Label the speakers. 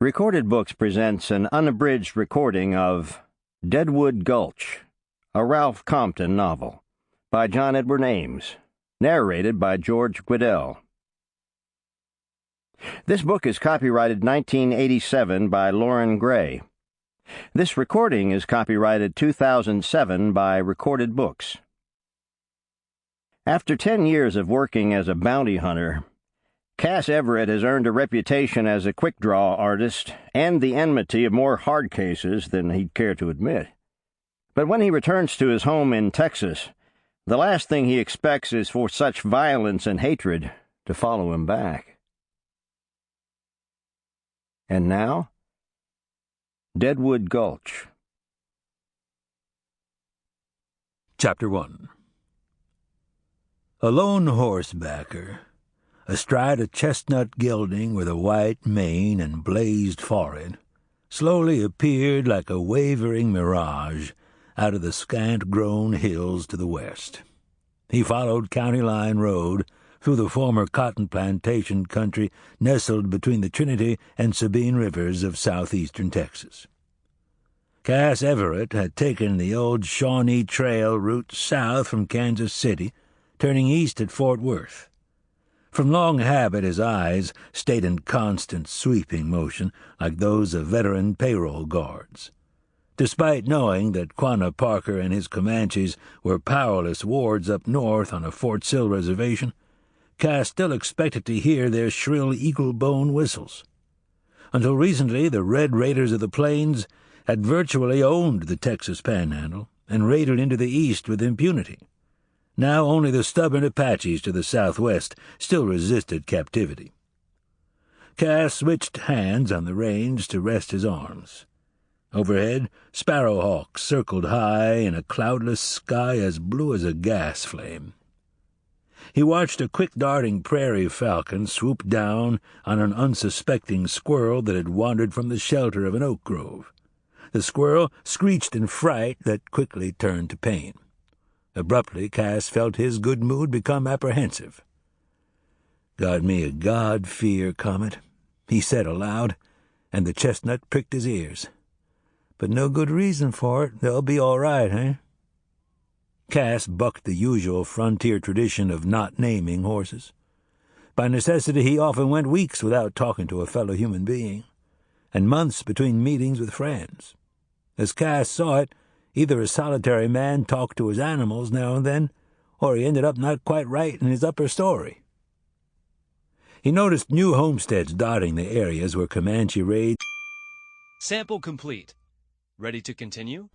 Speaker 1: Recorded Books presents an unabridged recording of Deadwood Gulch, a Ralph Compton novel, by John Edward Ames, narrated by George Guidall. This book is copyrighted 1987 by Lauren Gray. This recording is copyrighted 2007 by Recorded Books. After 10 years of working as a bounty hunter, Cas Everett has earned a reputation as a quick-draw artist and the enmity of more hard cases than he'd care to admit. But when he returns to his home in Texas, the last thing he expects is for such violence and hatred to follow him back. And now, Deadwood Gulch.
Speaker 2: Chapter 1. A lone horsebacker, astride a chestnut gelding with a white mane and blazed forehead, slowly appeared like a wavering mirage out of the scant-grown hills to the west. He followed County Line Road through the former cotton plantation country nestled between the Trinity and Sabine rivers of southeastern Texas. Cas Everett had taken the old Shawnee Trail route south from Kansas City, turning east at Fort Worth. From long habit his eyes stayed in constant sweeping motion like those of veteran payroll guards. Despite knowing that Quanah Parker and his Comanches were powerless wards up north on a Fort Sill reservation, Cas still expected to hear their shrill eagle-bone whistles. Until recently, the Red Raiders of the Plains had virtually owned the Texas Panhandle and raided into the east with impunity. Now only the stubborn Apaches to the southwest still resisted captivity. Cas switched hands on the reins to rest his arms. Overhead, sparrowhawks circled high in a cloudless sky as blue as a gas flame. He watched a quick-darting prairie falcon swoop down on an unsuspecting squirrel that had wandered from the shelter of an oak grove. The squirrel screeched in fright that quickly turned to pain. Abruptly, Cas felt his good mood become apprehensive. "Got me a God-fear comet," he said aloud, and the chestnut pricked his ears. "But no good reason for it. They'll be all right, eh?" Cas bucked the usual frontier tradition of not naming horses. By necessity, he often went weeks without talking to a fellow human being, and months between meetings with friends. As Cas saw it, either a solitary man talked to his animals now and then, or he ended up not quite right in his upper story. He noticed new homesteads dotting the areas where Comanche raids.
Speaker 3: Sample complete. Ready to continue?